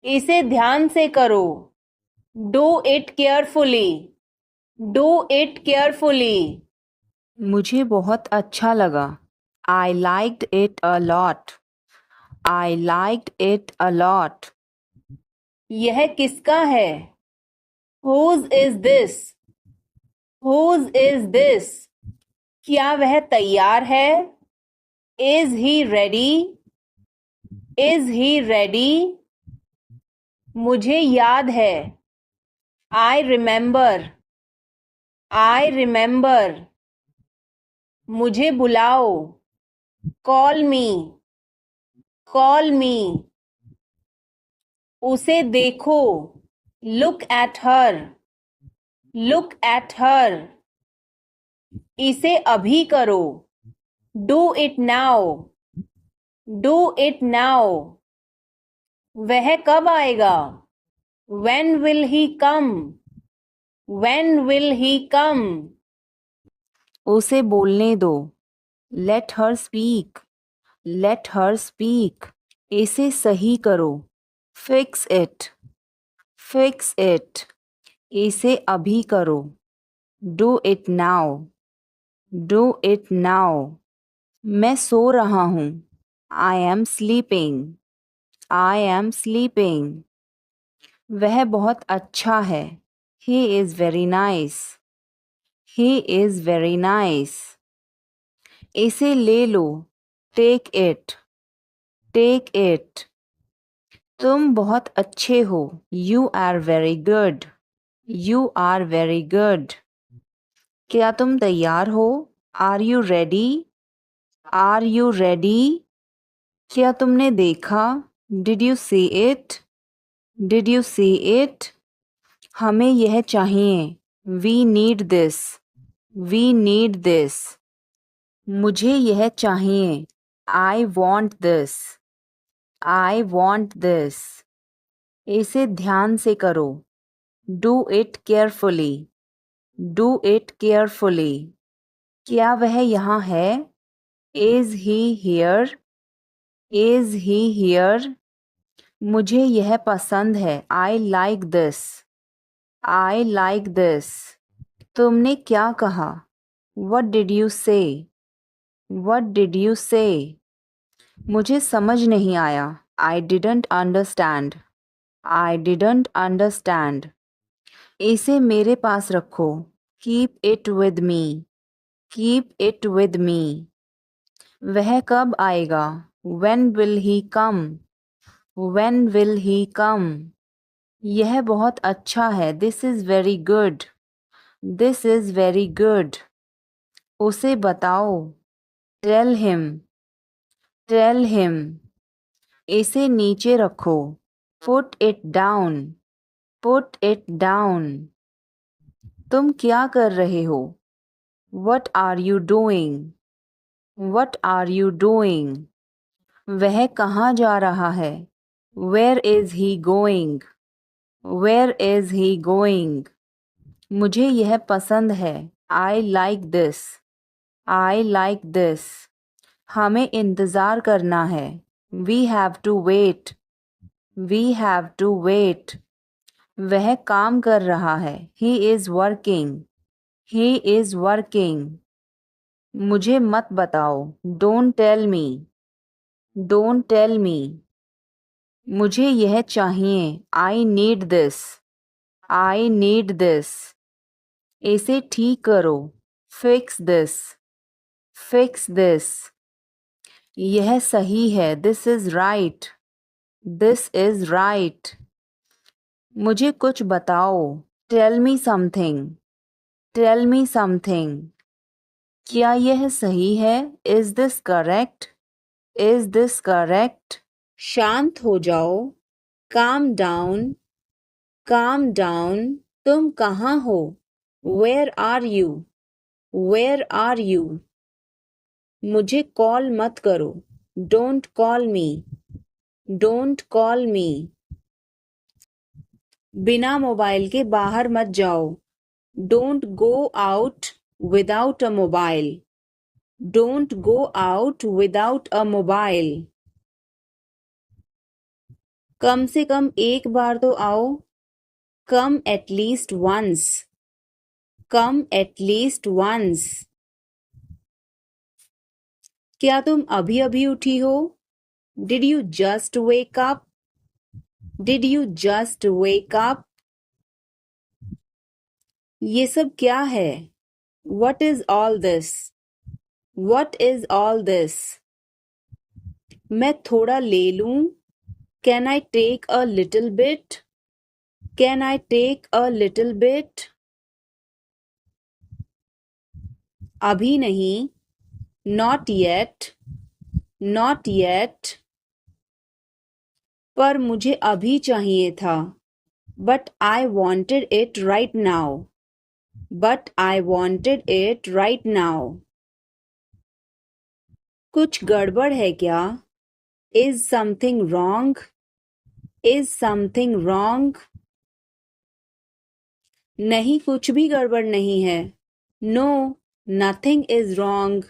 इसे ध्यान से करो। Do it carefully. Do it carefully. मुझे बहुत अच्छा लगा। I liked it a lot. I liked it a lot. यह किसका है? Whose is this? Whose is this? क्या वह तैयार है? Is he ready? Is he ready? मुझे याद है। I remember. I remember. मुझे बुलाओ। Call me. Call me. उसे देखो। Look at her. Look at her. इसे अभी करो। Do it now. Do it now. वह कब आएगा? When will he come? When will he come? उसे बोलने दो। Let her speak. Let her speak. इसे सही करो। Fix it. Fix it. इसे अभी करो। Do it now. Do it now. मैं सो रहा हूँ। I am sleeping. I am sleeping. वह बहुत अच्छा है। He is very nice. He is very nice. इसे ले लो। Take it. Take it. तुम बहुत अच्छे हो। You are very good. You are very good. क्या तुम तैयार हो? Are you ready? Are you ready? क्या तुमने देखा? Did you see it? Did you see it? हमें यह चाहिए। We need this. We need this. मुझे यह चाहिए। I want this. I want this. इसे ध्यान से करो। Do it carefully. Do it carefully. क्या वह यहाँ है? Is he here? Is he here? मुझे यह पसंद है। I like this. I like this. तुमने क्या कहा? What did you say? What did you say? मुझे समझ नहीं आया। I didn't understand. I didn't understand. इसे मेरे पास रखो। Keep it with me. Keep it with me. वह कब आएगा? When will he come? When will he come? यह बहुत अच्छा है। This is very good. This is very good. उसे बताओ। Tell him. Tell him. इसे नीचे रखो। Put it down. Put it down. तुम क्या कर रहे हो? What are you doing? What are you doing? वह कहाँ जा रहा है? Where is he going? Where is he going? मुझे यह पसंद है। I like this. I like this. हमें इंतज़ार करना है। We have to wait. We have to wait. वह काम कर रहा है। He is working. He is working. मुझे मत बताओ। Don't tell me. Don't tell me. मुझे यह चाहिए। I need this. I need this. इसे ठीक करो। Fix this. Fix this. यह सही है। This is right. This is right. मुझे कुछ बताओ। Tell me something. Tell me something. क्या यह सही है? Is this correct? Is this correct? शांत हो जाओ। Calm down. Calm down. तुम कहाँ हो? Where are you? Where are you? मुझे कॉल मत करो। Don't call me. Don't call me. बिना मोबाइल के बाहर मत जाओ। Don't go out without a mobile. Don't go out without a mobile. कम से कम एक बार तो आओ. Come at least once. Come at least once. क्या तुम अभी अभी उठी हो? Did you just wake up? Did you just wake up? ये सब क्या है? What is all this? What is all this? मैं थोड़ा ले लूं? Can I take a little bit? Can I take a little bit? अभी नहीं. Not yet. Not yet. पर मुझे अभी चाहिए था. But I wanted it right now. But I wanted it right now. कुछ गड़बड़ है क्या? Is something wrong? Is something wrong? नहीं, कुछ भी गड़बड़ नहीं है. No, nothing is wrong.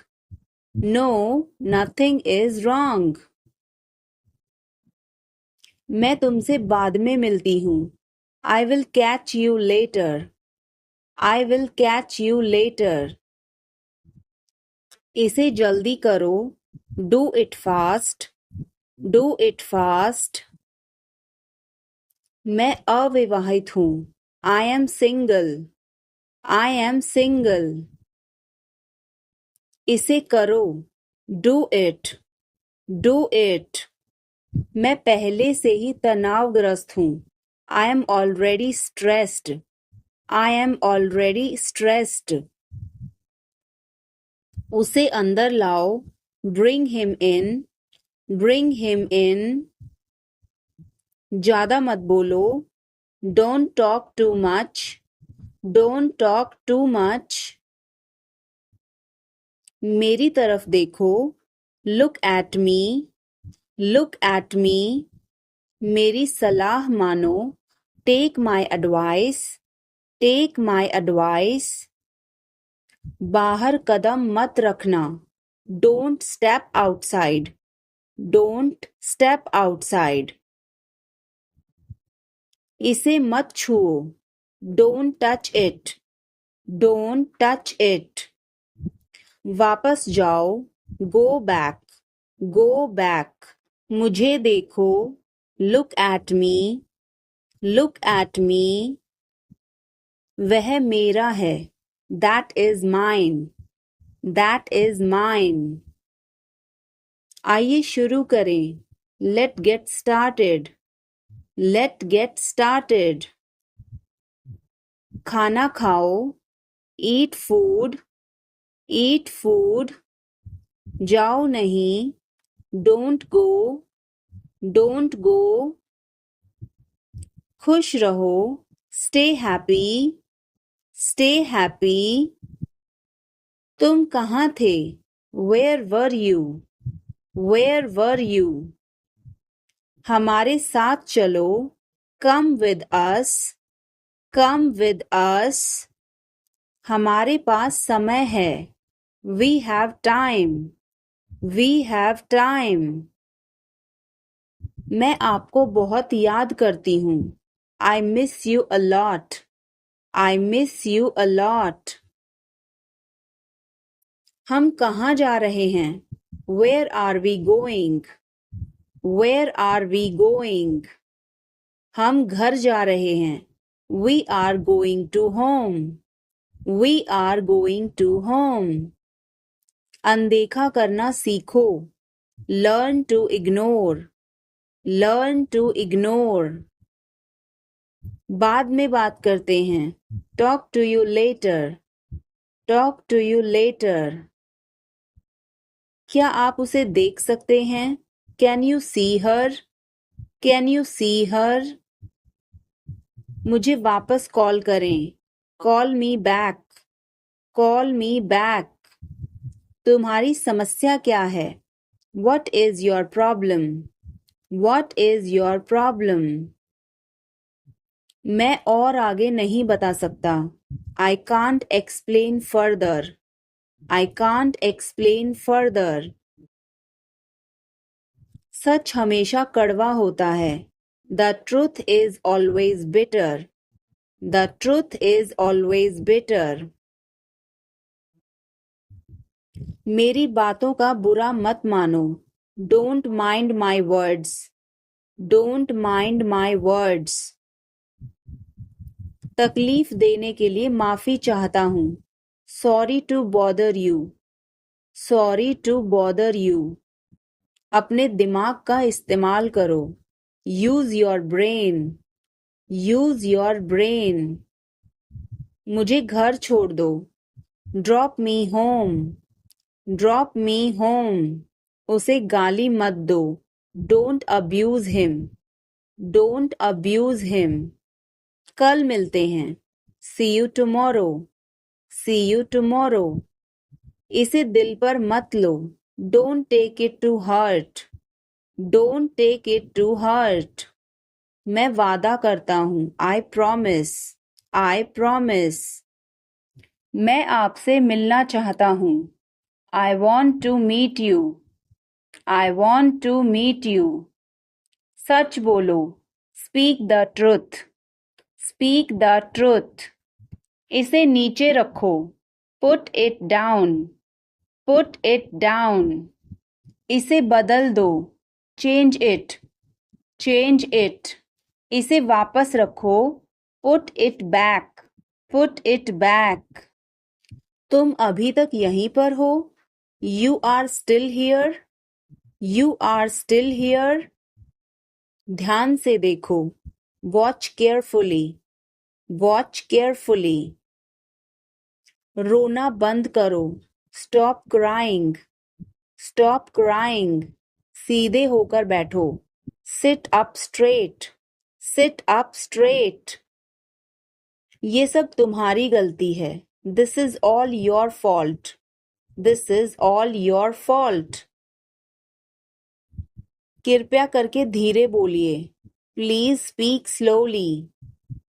No, nothing is wrong. मैं तुमसे बाद में मिलती हूँ. I will catch you later. I will catch you later. इसे जल्दी करो. Do it fast. Do it fast. मैं अविवाहित हूँ. I am single. I am single. इसे करो. Do it. Do it. मैं पहले से ही तनावग्रस्त हूँ. I am already stressed. I am already stressed. उसे अंदर लाओ. Bring him in. Bring him in. ज़्यादा मत बोलो. Don't talk too much. Don't talk too much. मेरी तरफ देखो. Look at me. Look at me. मेरी सलाह मानो. Take my advice. Take my advice. बाहर कदम मत रखना. Don't step outside. Don't step outside. इसे मत छुओ. Don't touch it. Don't touch it. वापस जाओ. Go back. Go back. मुझे देखो. Look at me. Look at me. वह मेरा है. That is mine. That is mine. आइए शुरू करें. Let's get started. Let's get started. खाना खाओ. Eat food. Eat food. जाओ नहीं. Don't go. Don't go. खुश रहो. Stay happy. Stay happy. तुम कहाँ थे? Where were you? Where were you? हमारे साथ चलो. Come with us. Come with us. हमारे पास समय है. We have time. We have time. मैं आपको बहुत याद करती हूँ. I miss you a lot. I miss you a lot. हम कहाँ जा रहे हैं? Where are we going? Where are we going? हम घर जा रहे हैं. We are going to home. We are going to home. अनदेखा करना सीखो. Learn to ignore. Learn to ignore. बाद में बात करते हैं. Talk to you later. Talk to you later. क्या आप उसे देख सकते हैं? Can you see her? Can you see her? मुझे वापस कॉल करें. Call me back. Call me back. तुम्हारी समस्या क्या है? What is your problem? What is your problem? मैं और आगे नहीं बता सकता. I can't explain further. I can't explain further. सच हमेशा कड़वा होता है. The truth is always bitter. The truth is always bitter. मेरी बातों का बुरा मत मानो. Don't mind my words. Don't mind my words. तकलीफ देने के लिए माफी चाहता हूँ. Sorry to bother you. Sorry to bother you. अपने दिमाग का इस्तेमाल करो. Use your brain. Use your brain. मुझे घर छोड़ दो. Drop me home. Drop me home. उसे गाली मत दो. Don't abuse him. Don't abuse him. कल मिलते हैं. See you tomorrow. See you tomorrow. इसे दिल पर मत लो. Don't take it to heart. Don't take it to heart. मैं वादा करता हूँ. I promise. I promise. मैं आपसे मिलना चाहता हूँ. I want to meet you. I want to meet you. सच बोलो. Speak the truth. Speak the truth. इसे नीचे रखो. Put it down. Put it down. इसे बदल दो. Change it. Change it. इसे वापस रखो. Put it back. Put it back. तुम अभी तक यहीं पर हो. You are still here. You are still here. ध्यान से देखो. Watch carefully. Watch carefully. रोना बंद करो. Stop crying. Stop crying. सीधे होकर बैठो. Sit up straight. Sit up straight. ये सब तुम्हारी गलती है. This is all your fault. This is all your fault. कृपया करके धीरे बोलिए. Please speak slowly.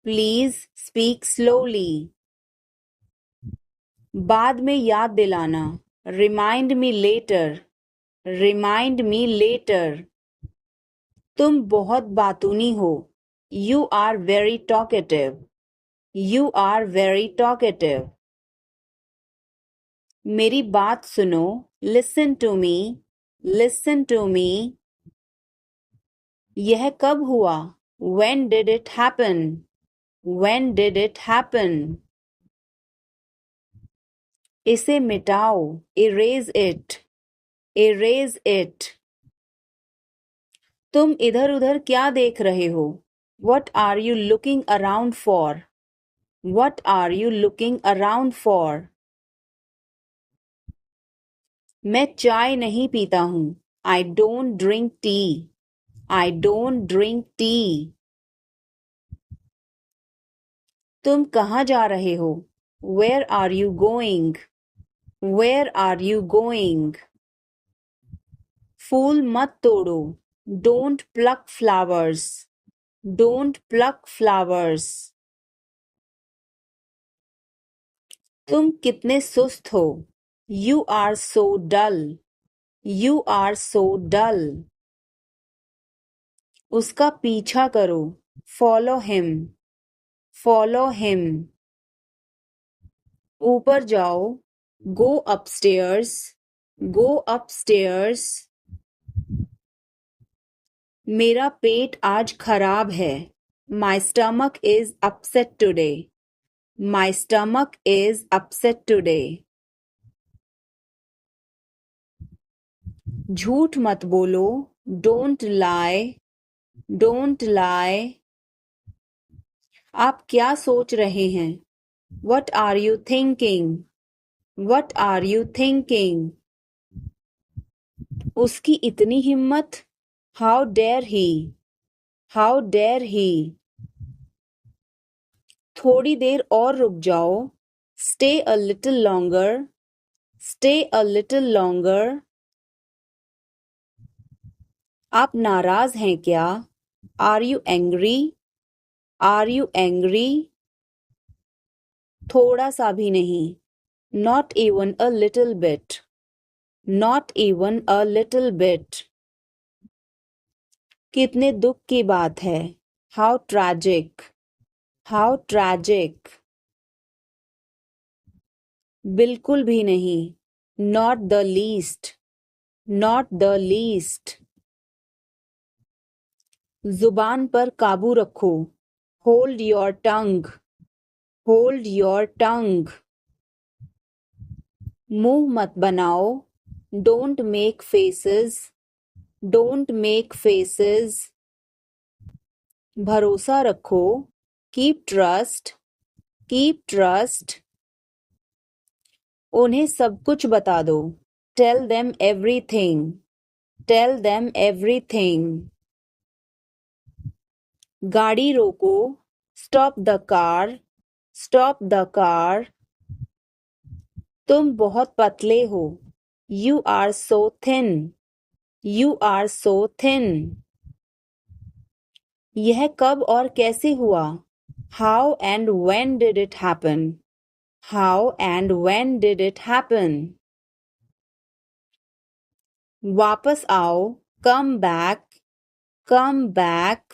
Please speak slowly. बाद में याद दिलाना. Remind me later. Remind me later. तुम बहुत बातूनी हो. You are very talkative. You are very talkative. मेरी बात सुनो. Listen to me. Listen to me. यह कब हुआ? When did it happen? When did it happen? इसे मिटाओ. Erase it. Erase it. तुम इधर उधर क्या देख रहे हो? What are you looking around for? What are you looking around for? मैं चाय नहीं पीता हूँ. I don't drink tea. I don't drink tea. तुम कहाँ जा रहे हो? Where are you going? Where are you going? फूल मत तोड़ो. Don't pluck flowers. Don't pluck flowers. तुम कितने सुस्त हो. You are so dull. You are so dull. उसका पीछा करो. Follow him. Follow him. ऊपर जाओ. Go upstairs. Go upstairs. मेरा पेट आज खराब है. My stomach is upset today. My stomach is upset today. झूठ मत बोलो. Don't lie. Don't lie. आप क्या सोच रहे हैं? What are you thinking? What are you thinking? उसकी इतनी हिम्मत. How dare he? How dare he? थोड़ी देर और रुक जाओ. Stay a little longer. Stay a little longer. आप नाराज हैं क्या? Are you angry? Are you angry? थोड़ा सा भी नहीं. Not even a little bit. Not even a little bit. कितने दुख की बात है। How tragic, how tragic. बिल्कुल भी नहीं। Not the least, not the least. जुबान पर काबू रखो। Hold your tongue, hold your tongue. मुंह मत बनाओ। Don't make faces, don't make faces. भरोसा रखो। Keep trust, keep trust. उन्हें सब कुछ बता दो। Tell them everything, tell them everything. गाड़ी रोको। Stop the car, stop the car. तुम बहुत पतले हो। You are so thin, you are so thin. यह कब और कैसे हुआ। How and when did it happen, how and when did it happen. वापस आओ। Come back, come back.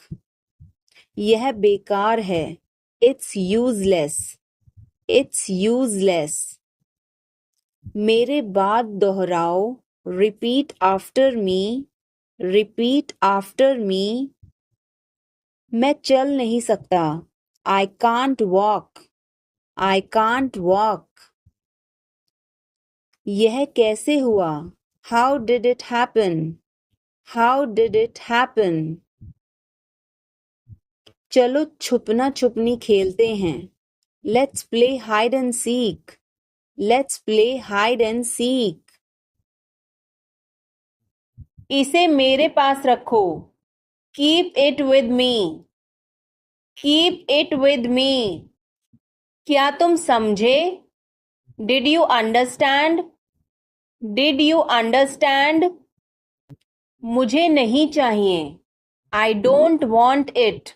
यह बेकार है। It's useless, it's useless. मेरे बाद दोहराओ। Repeat after me, repeat after me. मैं चल नहीं सकता। I can't walk, I can't walk. यह कैसे हुआ। How did it happen, how did it happen. चलो छुपना छुपनी खेलते हैं। Let's play hide and seek, let's play hide and seek. इसे मेरे पास रखो। Keep it with me, keep it with me. क्या तुम समझे। Did you understand, did you understand. मुझे नहीं चाहिए। I don't want it,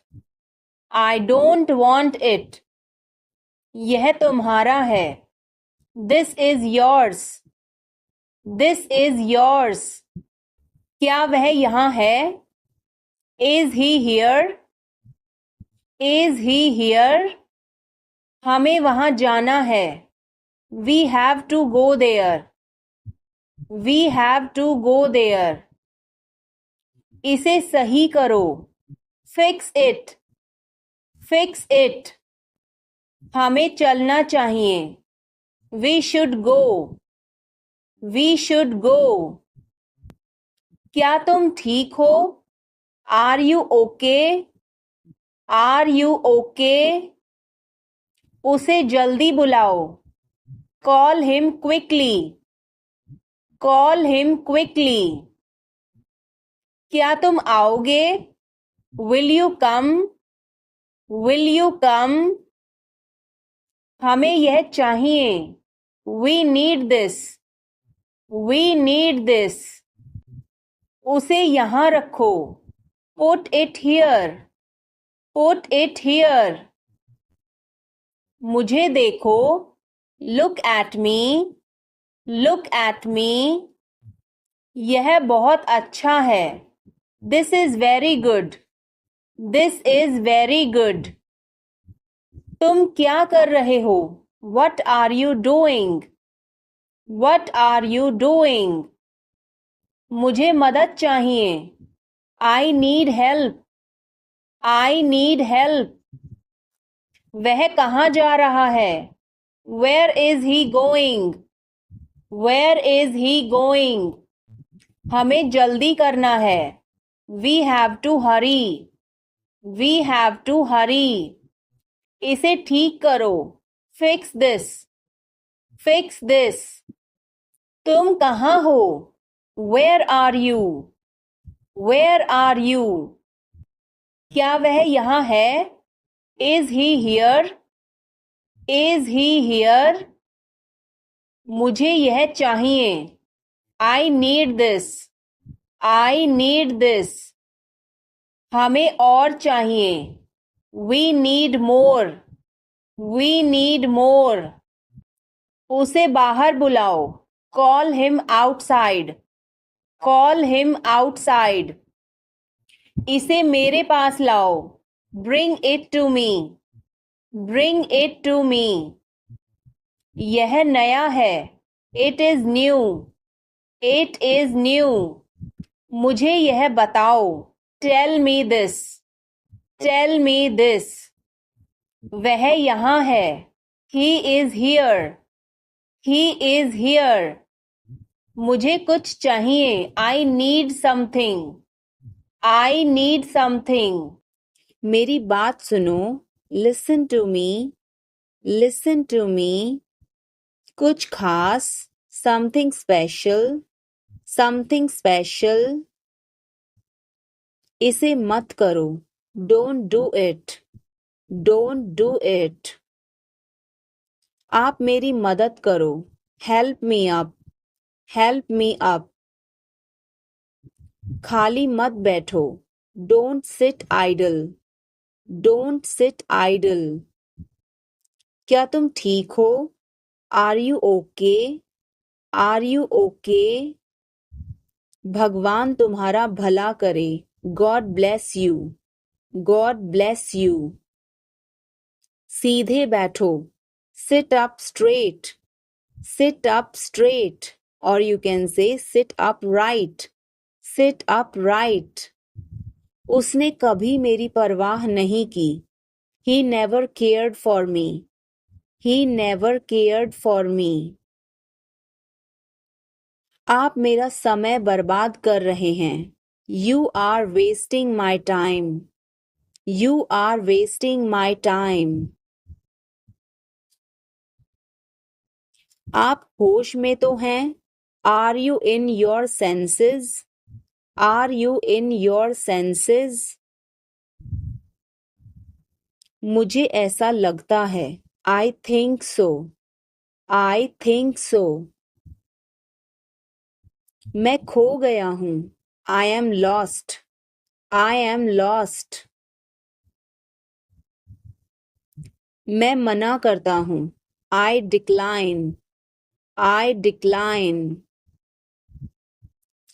I don't want it. यह तुम्हारा है। This is yours, this is yours. क्या वह यहाँ है। Is he here, is he here. हमें वहां जाना है। We have to go there, we have to go there. इसे सही करो। Fix it, fix it. हमें चलना चाहिए। We should go, we should go. क्या तुम ठीक हो। Are you okay, are you okay. उसे जल्दी बुलाओ। Call him quickly, call him quickly. क्या तुम आओगे। Will you come, will you come. हमें यह चाहिए। We need this, we need this. उसे यहाँ रखो। Put it here, put it here. मुझे देखो। Look at me, look at me. यह बहुत अच्छा है। This is very good, this is very good. तुम क्या कर रहे हो। What are you doing, what are you doing. मुझे मदद चाहिए। I need help, I need help. वह कहाँ जा रहा है। Where is he going, where is he going. हमें जल्दी करना है। We have to hurry, we have to hurry. इसे ठीक करो। Fix this, fix this. तुम कहाँ हो। Where are you, where are you. क्या वह यहाँ है। Is he here, is he here. मुझे यह चाहिए। I need this, I need this. हमें और चाहिए। We need more, we need more. उसे बाहर बुलाओ। Call him outside, call him outside. इसे मेरे पास लाओ। Bring it to me. Bring it to me. यह नया है। It is new. It is new. मुझे यह बताओ। Tell me this. Tell me this. वह यहाँ है। He is here. He is here. मुझे कुछ चाहिए। I need something. I need something. मेरी बात सुनो। Listen to me. Listen to me. कुछ खास। Something special. Something special. इसे मत करो। Don't do it. Don't do it. आप मेरी मदद करो। Help me up. Help me up. खाली मत बैठो। Don't sit idle. Don't sit idle. क्या तुम ठीक हो? Are you okay? Are you okay? भगवान तुम्हारा भला करे। God bless you. God bless you. सीधे बैठो। Sit up straight. Sit up straight. और you can say sit up right. Sit up right. उसने कभी मेरी परवाह नहीं की। He never cared for me. He never cared for me. आप मेरा समय बर्बाद कर रहे हैं। You are wasting my time. You are wasting my time. आप होश में तो हैं? Are you in your senses? Are you in your senses? मुझे ऐसा लगता है। I think so. I think so. मैं खो गया हूँ। I am lost. I am lost. मैं मना करता हूँ। I decline. I decline.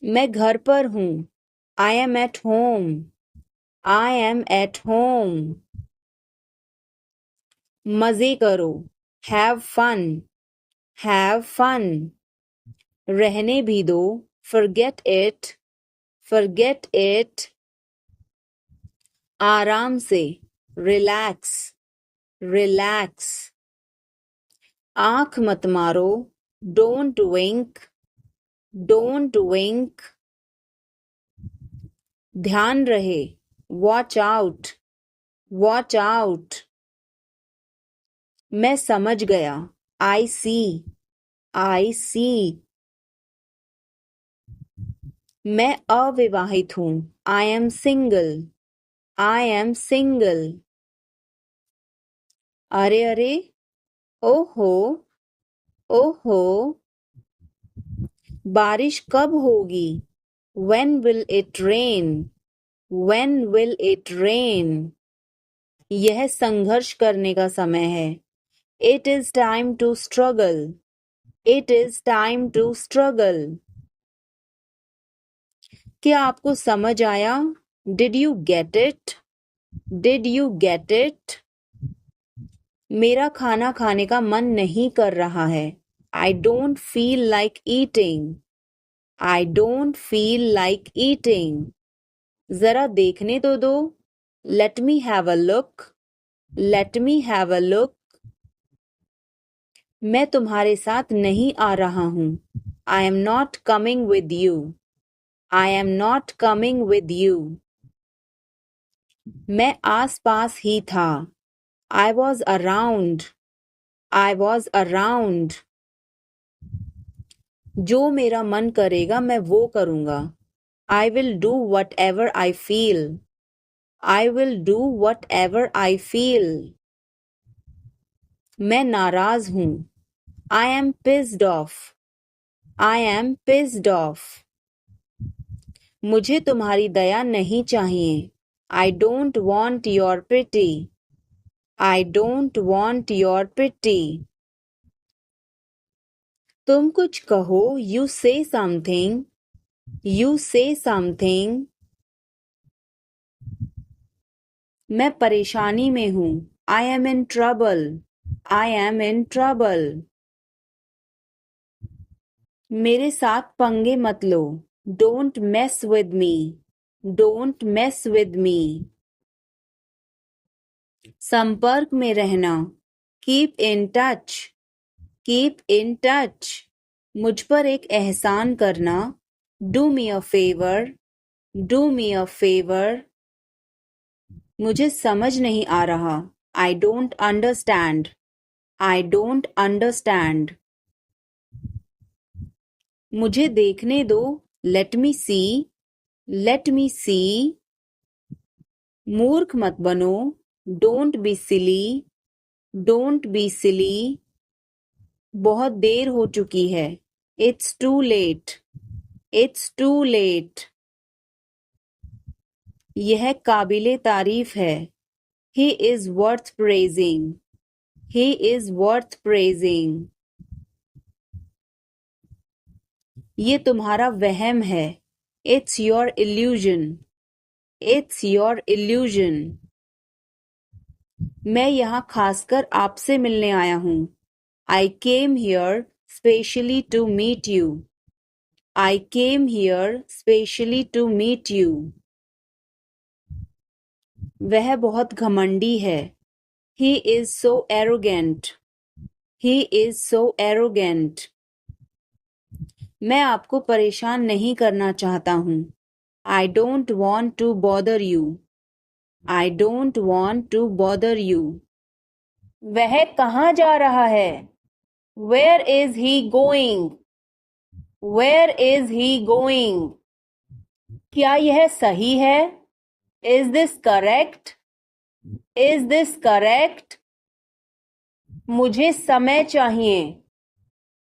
मैं घर पर हूँ। I am at home. I am at home. मजे करो। Have fun. Have fun. रहने भी दो। Forget it. Forget it. आराम से। रिलैक्स। रिलैक्स। आंख मत मारो। Don't wink. Don't wink. ध्यान रहे। Watch out. Watch out. मैं समझ गया। आई सी। आई सी। मैं अविवाहित हूँ। I am single. I am single. अरे अरे। ओहो। ओहो। बारिश कब होगी? When will it rain? When will it rain? यह संघर्ष करने का समय है। It is time to struggle. It is time to struggle. क्या आपको समझ आया? Did you get it? Did you get it? मेरा खाना खाने का मन नहीं कर रहा है। I don't feel like eating. I don't feel like eating. जरा देखने तो दो। Let me have a look. Let me have a look. मैं तुम्हारे साथ नहीं आ रहा हूँ। I am not coming with you. I am not coming with you. मैं आस पास ही था। I was around. I was around. जो मेरा मन करेगा मैं वो करूँगा। I will do whatever I feel. I will do whatever I feel. मैं नाराज हूँ। I am pissed off. I am pissed off. मुझे तुम्हारी दया नहीं चाहिए। I don't want your pity. I don't want your pity. तुम कुछ कहो। You say something. You say something. मैं परेशानी में हूँ. I am in trouble. I am in trouble. मेरे साथ पंगे मत लो. Don't mess with me. Don't mess with me. संपर्क में रहना. Keep in touch. Keep in touch. मुझ पर एक एहसान करना. Do me a favor. Do me a favor. मुझे समझ नहीं आ रहा. I don't understand. I don't understand. मुझे देखने दो. Let me see. Let me see. मूर्ख मत बनो. Don't be silly. Don't be silly. बहुत देर हो चुकी है. It's too late. It's too late. यह काबिले तारीफ है. He is worth praising. He is worth praising. ये तुम्हारा वहम है. It's your illusion. It's your illusion. मैं यहाँ खासकर आपसे मिलने आया हूँ. I came here specially to meet you. I came here specially to meet you. वह बहुत घमंडी है. He is so arrogant. He is so arrogant. मैं आपको परेशान नहीं करना चाहता हूँ. I don't want to bother you. I don't want to bother you. वह कहाँ जा रहा है? Where is he going? Where is he going? क्या यह सही है? Is this correct? Is this correct? मुझे समय चाहिए.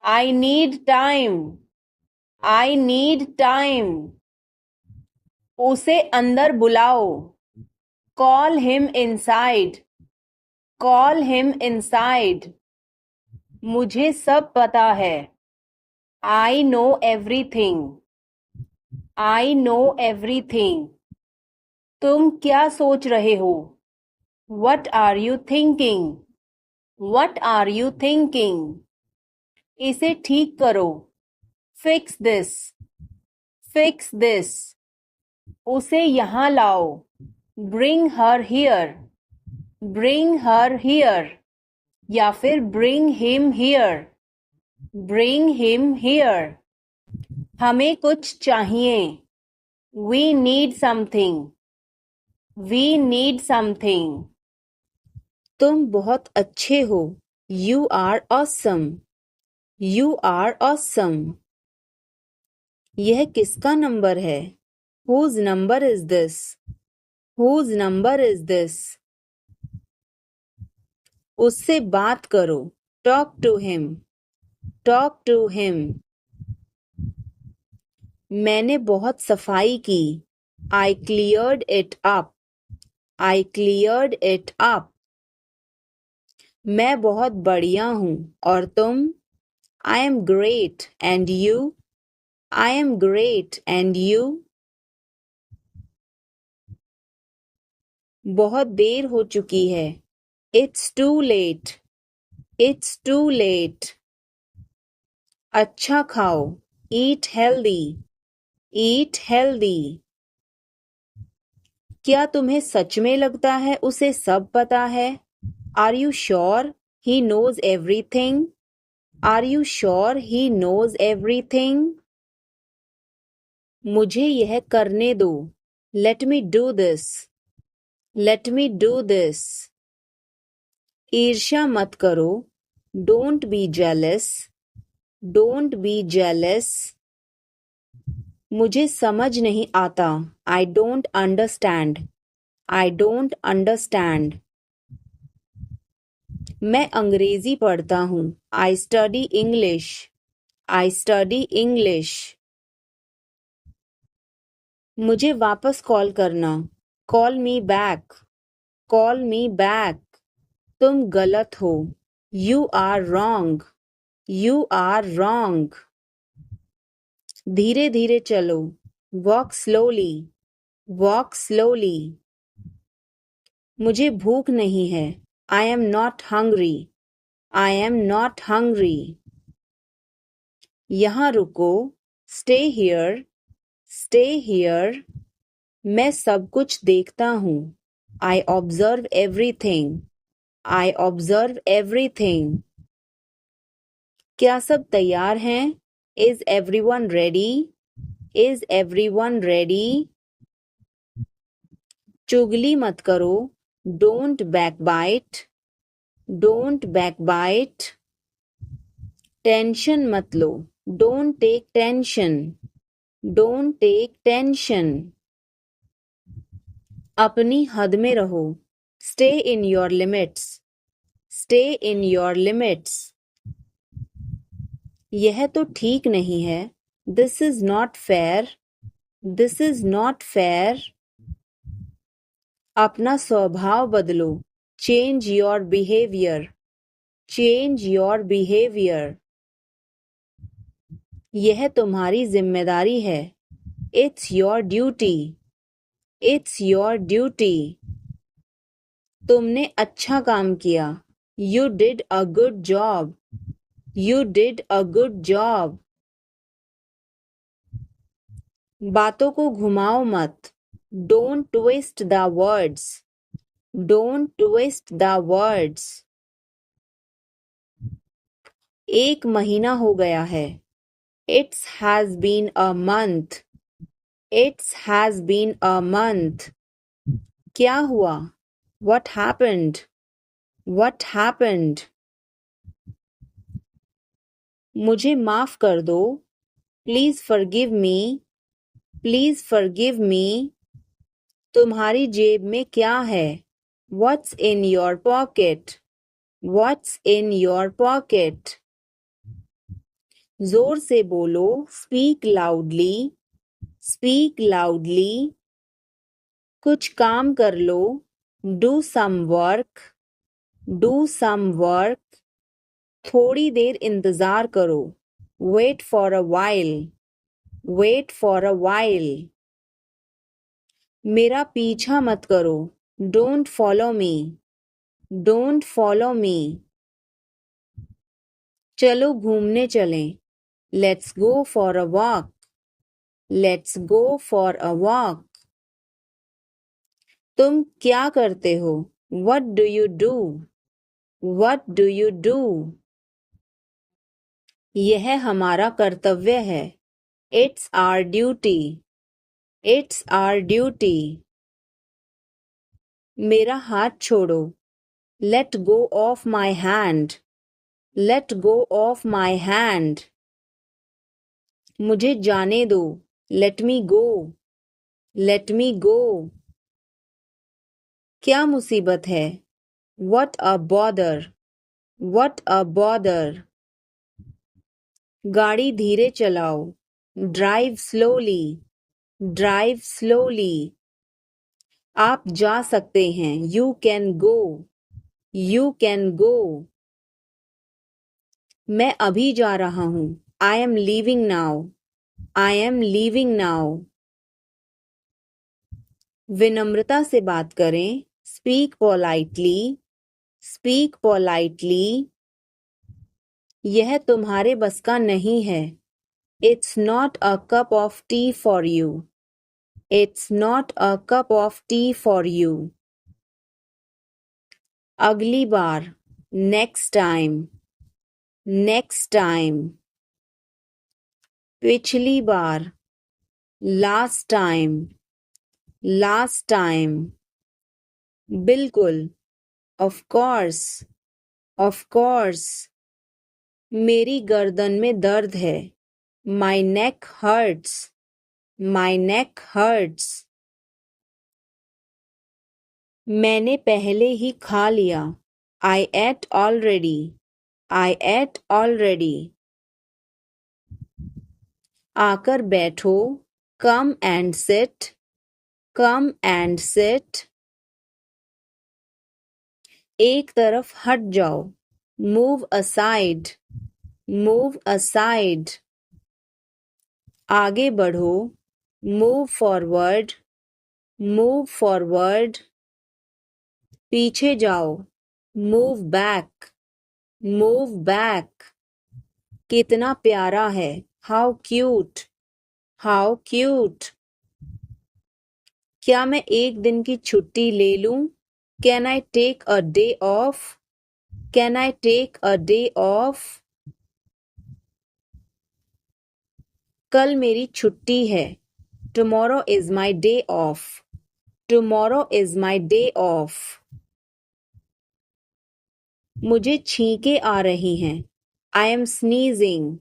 I need time. I need time. उसे अंदर बुलाओ. Call him inside. Call him inside. मुझे सब पता है. I know everything. I know everything. तुम क्या सोच रहे हो? What are you thinking? What are you thinking? इसे ठीक करो. Fix this. Fix this. उसे यहाँ लाओ. Bring her here. Bring her here. या फिर bring him here. Bring him here. हमें कुछ चाहिए. We need something. We need something. तुम बहुत अच्छे हो. You are awesome. You are awesome. यह किसका नंबर है? Whose number is this? Whose number is this? उससे बात करो. Talk to him. Talk to him. मैंने बहुत सफाई की. I cleared it up. I cleared it up. मैं बहुत बढ़िया हूँ. और तुम? I am great. And you? I am great. And you? बहुत देर हो चुकी है. It's too late. It's too late. अच्छा खाओ. Eat healthy. Eat healthy. क्या तुम्हें सच में लगता है उसे सब पता है? Are you sure he knows everything? Are you sure he knows everything? मुझे यह करने दो. Let me do this. Let me do this. ईर्ष्या मत करो. Don't be jealous. Don't be jealous. मुझे समझ नहीं आता. I don't understand. I don't understand. मैं अंग्रेजी पढ़ता हूँ. I study English. I study English. मुझे वापस कॉल करना. Call me back. Call me back. तुम गलत हो. You are wrong. You are wrong. धीरे धीरे चलो. Walk slowly. Walk slowly. मुझे भूख नहीं है. I am not hungry. I am not hungry. यहाँ रुको. Stay here. Stay here. मैं सब कुछ देखता हूँ. I observe everything. I observe everything. क्या सब तैयार हैं? Is everyone ready? Is everyone ready? चुगली मत करो. Don't backbite. Don't backbite. Tension मत लो. Don't take tension. Don't take tension. अपनी हद में रहो. Stay in your limits. Stay in your limits. यह तो ठीक नहीं है. This is not fair. This is not fair. अपना स्वभाव बदलो. Change your behavior. Change your behavior. यह तुम्हारी जिम्मेदारी है. It's your duty. It's your duty. तुमने अच्छा काम किया. You did a good job. You did a good job. बातों को घुमाओ मत. Don't twist the words. Don't twist the words. एक महीना हो गया है. It has been a month. It has been a month. क्या हुआ? What happened? What happened? मुझे माफ कर दो. Please forgive me. Please forgive me. तुम्हारी जेब में क्या है? What's in your pocket? What's in your pocket? जोर से बोलो. Speak loudly. Speak loudly. कुछ काम कर लो. Do some work. Do some work. थोड़ी देर इंतजार करो. Wait for a while. Wait for a while. मेरा पीछा मत करो. Don't follow me. Don't follow me. चलो घूमने चलें. Let's go for a walk. Let's go for a walk. तुम क्या करते हो? What do you do? What do you do? यह हमारा कर्तव्य है. It's our duty. It's our duty. मेरा हाथ छोड़ो. Let go of my hand. Let go of my hand. मुझे जाने दो. Let me go. Let me go. क्या मुसीबत है? What a bother. What a bother. गाड़ी धीरे चलाओ. Drive slowly. Drive slowly. आप जा सकते हैं. You can go. You can go. मैं अभी जा रहा हूँ. I am leaving now. I am leaving now. विनम्रता से बात करें. Speak politely. Speak politely. यह तुम्हारे बस का नहीं है. It's not a cup of tea for you. It's not a cup of tea for you. अगली बार. Next time. Next time. पिछली बार. Last time. Last time. बिल्कुल. Of course. Of course. मेरी गर्दन में दर्द है. My neck hurts. My neck hurts. मैंने पहले ही खा लिया. I ate already. I ate already. आकर बैठो. Come and sit. Come and sit. एक तरफ हट जाओ. Move aside. Move aside. आगे बढ़ो. Move forward. Move forward. पीछे जाओ, मूव बैक, मूव बैक। कितना प्यारा है, हाउ क्यूट, हाउ क्यूट। क्या मैं एक दिन की छुट्टी ले लूं? Can I take a day off, can I take a day off. कल मेरी छुट्टी है, tomorrow is my day off, tomorrow is my day off. मुझे छींके आ रही हैं, I am sneezing,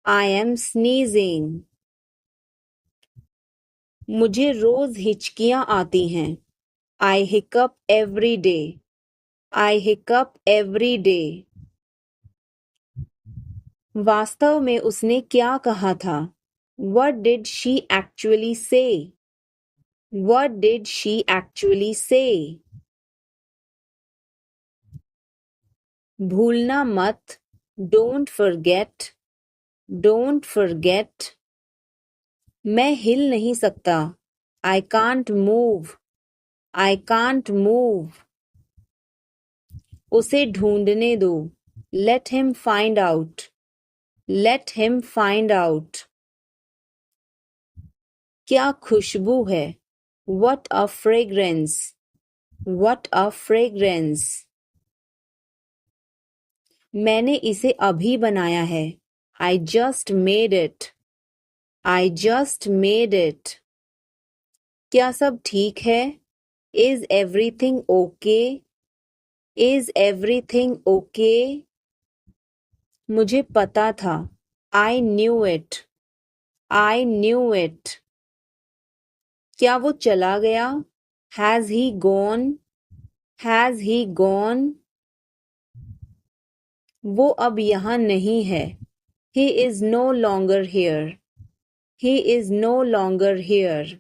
I am sneezing. मुझे रोज हिचकियां आती हैं, I hiccup every day, I hiccup every day. वास्तव में उसने क्या कहा था? What did she actually say? What did she actually say? भूलना मत, don't forget, don't forget। मैं हिल नहीं सकता, I can't move, I can't move। उसे ढूंढने दो, let him find out, let him find out। क्या खुशबू है, what a fragrance, what a fragrance। मैंने इसे अभी बनाया है, I just made it, I just made it। क्या सब ठीक है? Is everything okay? Is everything okay? मुझे पता था, I knew it, I knew it। क्या वो चला गया? Has he gone? Has he gone? वो अब यहाँ नहीं है, He is no longer here, He is no longer here।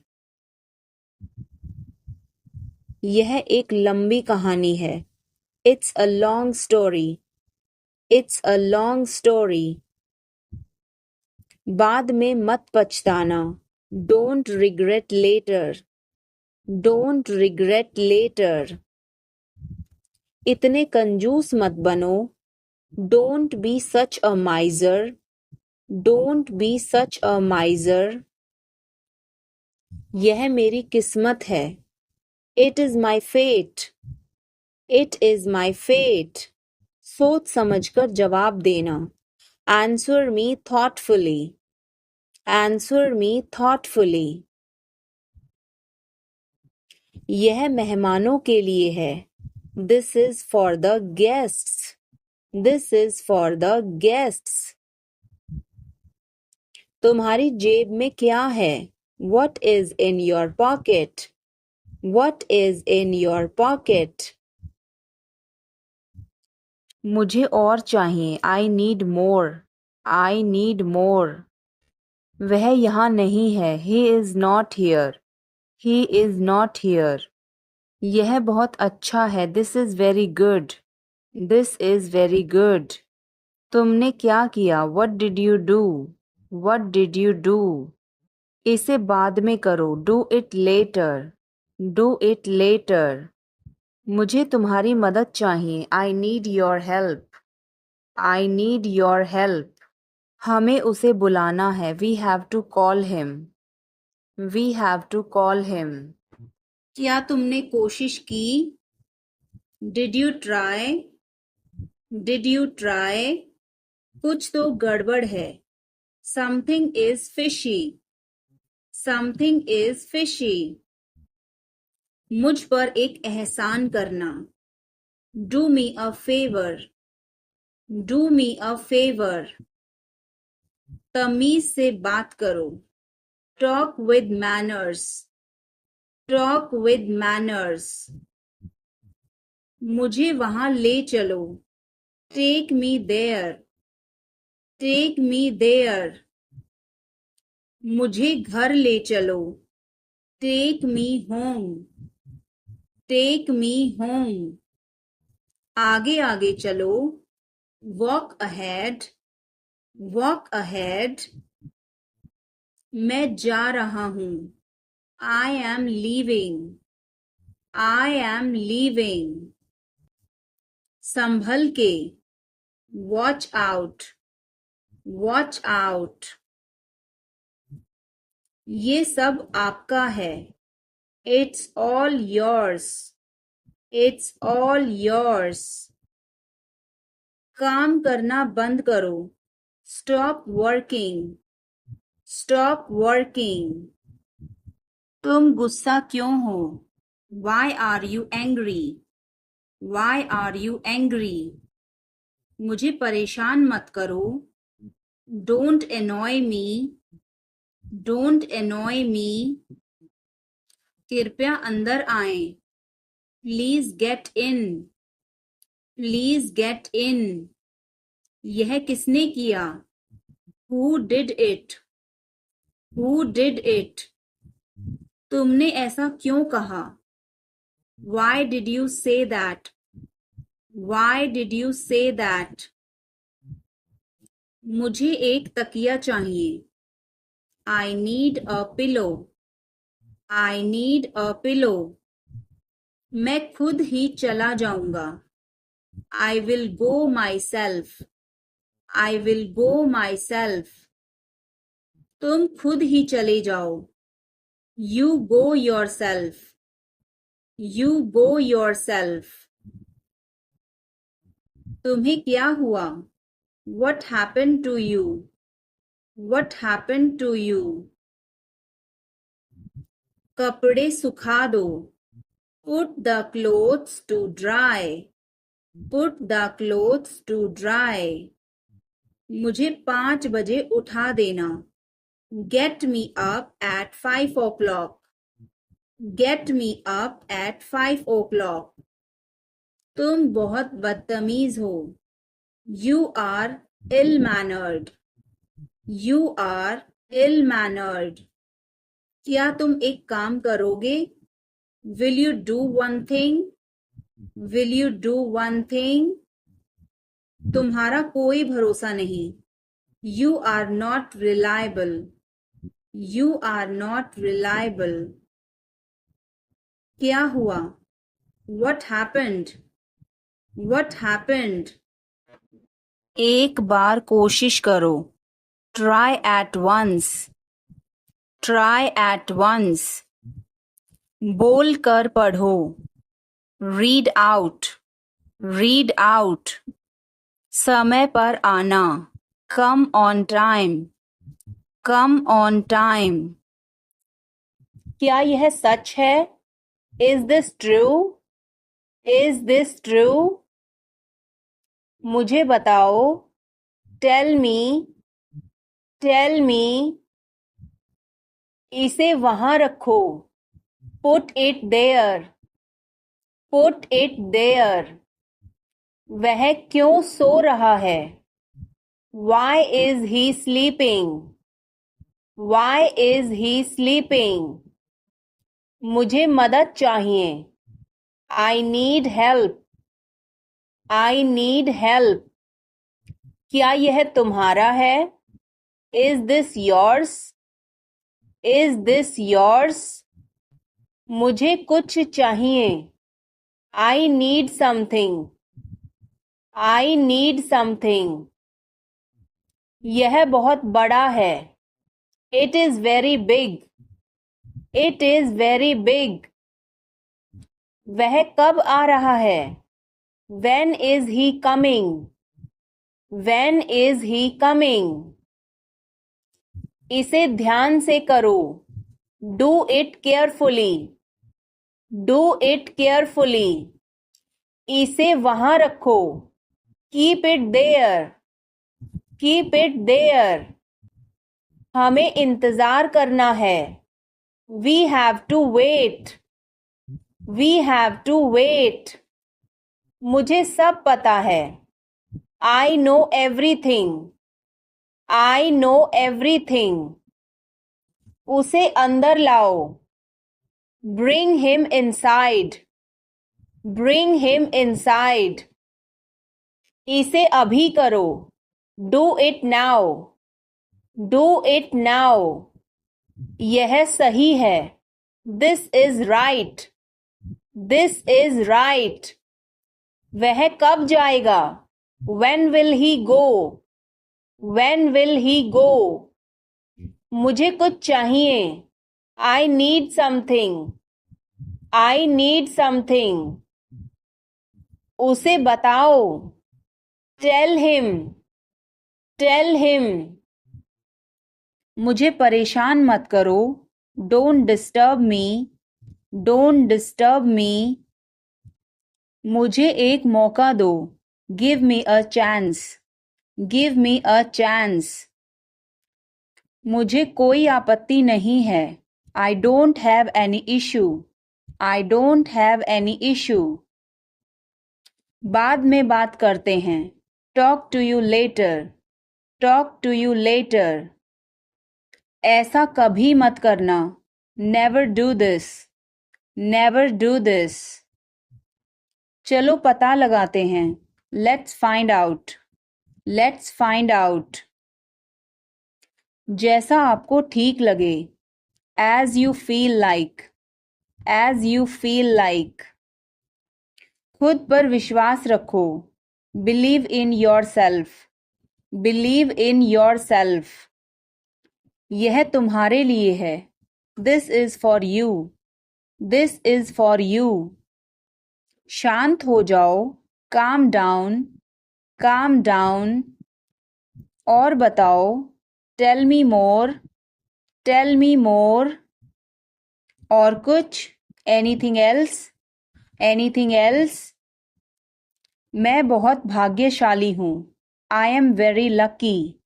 यह एक लंबी कहानी है, It's a long story, It's a long story। बाद में मत पछताना, Don't regret later, Don't regret later। इतने कंजूस मत बनो, Don't be such a miser, Don't be such a miser। यह मेरी किस्मत है, It is my fate, It is my fate। सोच समझकर जवाब देना, Answer me thoughtfully, Answer me thoughtfully। यह मेहमानों के लिए है, This is for the guests, This is for the guests। तुम्हारी जेब में क्या है? What is in your pocket? What is in your pocket? मुझे और चाहिए, I need more, I need more। वह यहाँ नहीं है, He is not here, He is not here। यह बहुत अच्छा है, This is very good, This is very good। तुमने क्या किया? What did you do? What did you do? इसे बाद में करो, Do it later, Do it later। मुझे तुम्हारी मदद चाहिए, I need your help, I need your help। हमें उसे बुलाना है, We have to call him, We have to call him। क्या तुमने कोशिश की? Did you try? Did you try? कुछ तो गड़बड़ है, Something is fishy, Something is fishy। मुझ पर एक एहसान करना, Do me a favor, Do me a favor। तमीज से बात करो, Talk with manners, Talk with manners। मुझे वहां ले चलो, Take me there, Take me there। मुझे घर ले चलो, Take me home, Take me home। आगे आगे चलो, Walk ahead, Walk ahead। मैं जा रहा हूँ, I am leaving, I am leaving. संभल के. Watch out. Watch out. ये सब आपका है. It's all yours. It's all yours. काम करना बंद करो. Stop working. Stop working. तुम गुस्सा क्यों हो? Why are you angry? Why are you angry? मुझे परेशान मत करो. Don't annoy me. Don't annoy me. कृपया अंदर आएं. Please get in. Please get in. यह किसने किया? Who did it? Who did it? तुमने ऐसा क्यों कहा? Why did you say that? Why did you say that? मुझे एक तकिया चाहिए. I need a pillow. I need a pillow. मैं खुद ही चला जाऊंगा. I will go myself. I will go myself. तुम खुद ही चले जाओ. You go yourself. You go yourself. तुम्हें क्या हुआ? What happened to you? What happened to you? कपड़े सुखा दो. Put the clothes to dry. Put the clothes to dry. मुझे 5 बजे उठा देना. Get me up at 5 o'clock. Get me up at 5 o'clock. तुम बहुत बदतमीज हो. You are ill-mannered. You are ill-mannered. क्या तुम एक काम करोगे? Will you do one thing? Will you do one thing? तुम्हारा कोई भरोसा नहीं. You are not reliable. You are not reliable. क्या हुआ? What happened? What happened? एक बार कोशिश करो. Try at once. Try at once. बोल कर पढ़ो. Read out. Read out. समय पर आना. Come on time. Come on time. क्या यह सच है? Is this true? Is this true? मुझे बताओ. Tell me. Tell me. इसे वहां रखो. Put it there. Put it there. वह क्यों सो रहा है? Why is he sleeping? Why is he sleeping? मुझे मदद चाहिए. I need help. I need help. क्या यह तुम्हारा है? Is this yours? Is this yours? मुझे कुछ चाहिए. I need something. I need something. यह बहुत बड़ा है. It is very big. It is very big. वह कब आ रहा है? When is he coming? When is he coming? इसे ध्यान से करो. Do it carefully. Do it carefully. इसे वहां रखो. Keep it there. Keep it there. हमें इंतजार करना है. We have to wait. We have to wait. मुझे सब पता है. I know everything. I know everything. उसे अंदर लाओ. Bring him inside. Bring him inside. इसे अभी करो. Do it now. Do it now. यह सही है. This is right. This is right. वह कब जाएगा? When will he go? When will he go? मुझे कुछ चाहिए. I need something. I need something. उसे बताओ. Tell him. Tell him. मुझे परेशान मत करो. Don't disturb me. Don't disturb me. मुझे एक मौका दो. Give me a chance. Give me a chance. मुझे कोई आपत्ति नहीं है. I don't have any issue. I don't have any issue. बाद में बात करते हैं. Talk to you later. Talk to you later. ऐसा कभी मत करना. Never do this. Never do this. चलो पता लगाते हैं. Let's find out. Let's find out. जैसा आपको ठीक लगे. As you feel like. As you feel like. खुद पर विश्वास रखो. Believe in yourself. Believe in yourself. यह तुम्हारे लिए है. This is for you. This is for you. शांत हो जाओ. Calm down. Calm down. और बताओ. Tell me more. Tell me more. और कुछ. Anything else? Anything else? मैं बहुत भाग्यशाली हूँ. I am very lucky.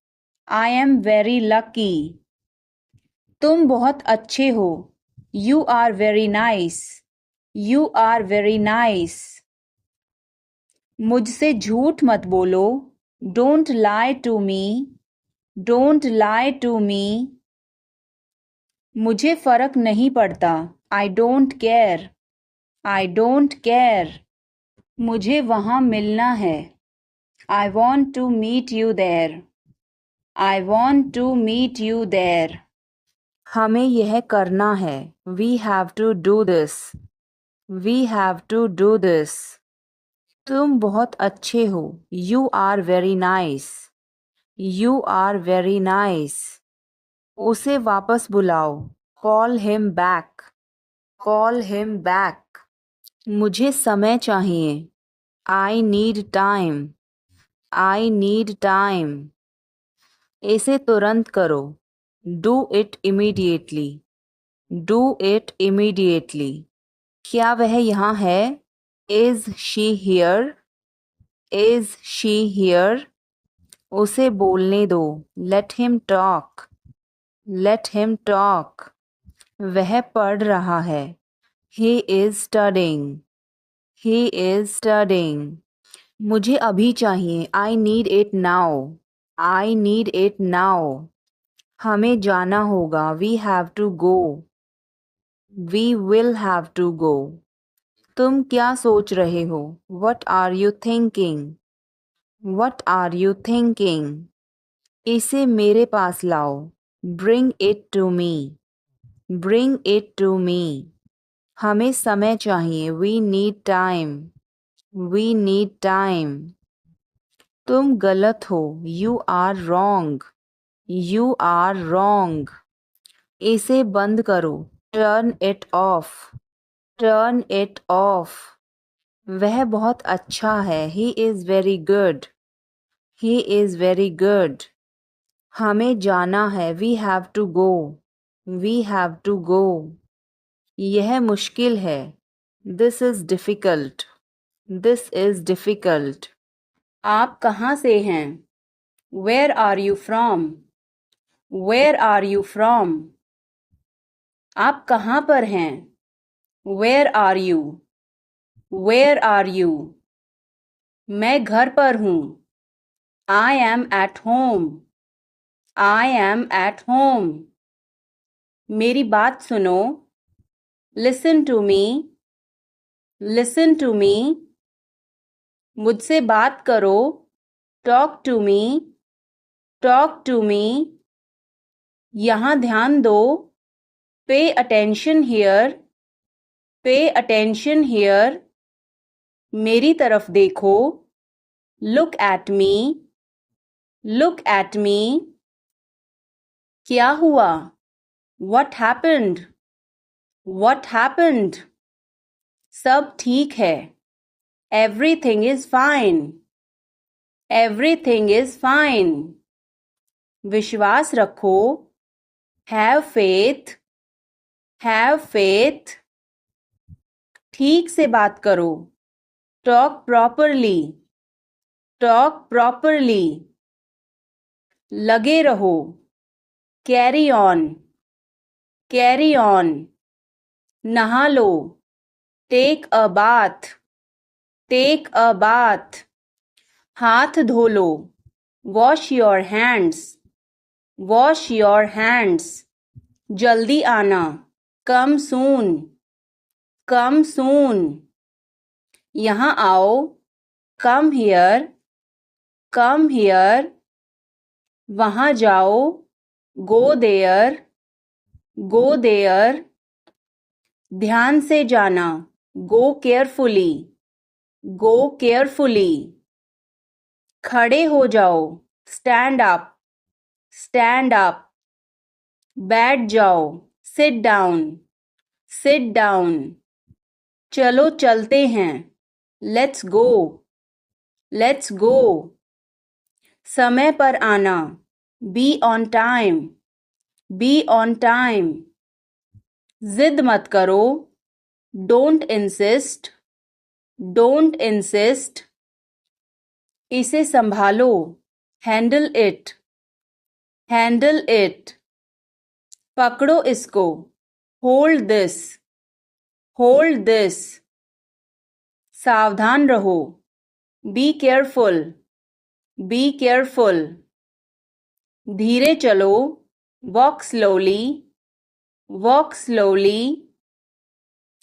I am very lucky. तुम बहुत अच्छे हो. You are very nice. You are very nice. मुझसे झूठ मत बोलो. Don't lie to me. Don't lie to me. मुझे फर्क नहीं पड़ता. I don't care. I don't care. मुझे वहाँ मिलना है. I want to meet you there. I want to meet you there. हमें यह करना है. We have to do this. We have to do this. तुम बहुत अच्छे हो. You are very nice. You are very nice. उसे वापस बुलाओ. Call him back. Call him back. मुझे समय चाहिए. I need time. I need time. इसे तुरंत करो. Do it immediately. Do it immediately. क्या वह यहाँ है? Is she here? Is she here? उसे बोलने दो. Let him talk. Let him talk. वह पढ़ रहा है. He is studying. He is studying. मुझे अभी चाहिए. I need it now. I need it now. हमें जाना होगा. We have to go. We will have to go. तुम क्या सोच रहे हो? What are you thinking? What are you thinking? इसे मेरे पास लाओ. Bring it to me. Bring it to me. हमें समय चाहिए. We need time. We need time. तुम गलत हो. You are wrong. You are wrong. इसे बंद करो. Turn it off. Turn it off. वह बहुत अच्छा है. He is very good. He is very good. हमें जाना है. We have to go. We have to go. यह मुश्किल है. This is difficult. This is difficult. आप कहाँ से हैं? Where are you from? Where are you from? आप कहाँ पर हैं? Where are you? Where are you? मैं घर पर हूँ. I am at home. I am at home. मेरी बात सुनो. Listen to me. Listen to me. मुझसे बात करो. Talk to me. Talk to me. यहाँ ध्यान दो. Pay attention here. Pay attention here, मेरी तरफ देखो. Look at me, look at मी. क्या हुआ? What happened? What happened? सब ठीक है. Everything is fine. Everything is fine. विश्वास रखो. Have faith. Have faith. ठीक से बात करो. Talk properly. Talk properly. लगे रहो. Carry on. Carry on. नहा लो. Take a bath. Take a bath. हाथ धो लो. Wash your hands. Wash your hands. जल्दी आना. Come soon. Come soon. यहाँ आओ. Come here. Come here. वहाँ जाओ. Go there. Go there. ध्यान से जाना. Go carefully. Go carefully. खड़े हो जाओ. Stand up. Stand up. बैठ जाओ. Sit down. Sit down. चलो चलते हैं. Let's go. Let's go. समय पर आना. Be on time. Be on time. जिद मत करो. Don't insist. Don't insist. इसे संभालो. Handle it. Handle it. पकड़ो इसको. Hold this. Hold this. सावधान रहो. Be careful. Be careful. धीरे चलो. Walk slowly. Walk slowly.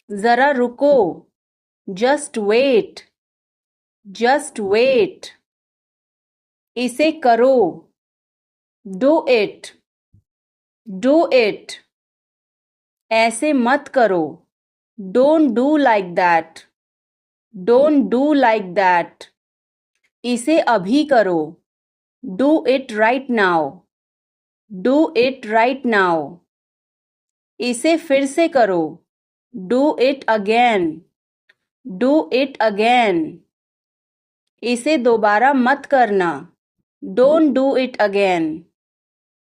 जरा रुको. Just wait. Just wait. इसे करो. Do it. Do it. ऐसे मत करो. Don't do like that. Don't do like that. इसे अभी करो. Do it right now. Do it right now. इसे फिर से करो. Do it again. Do it again. इसे दोबारा मत करना. Don't do it again.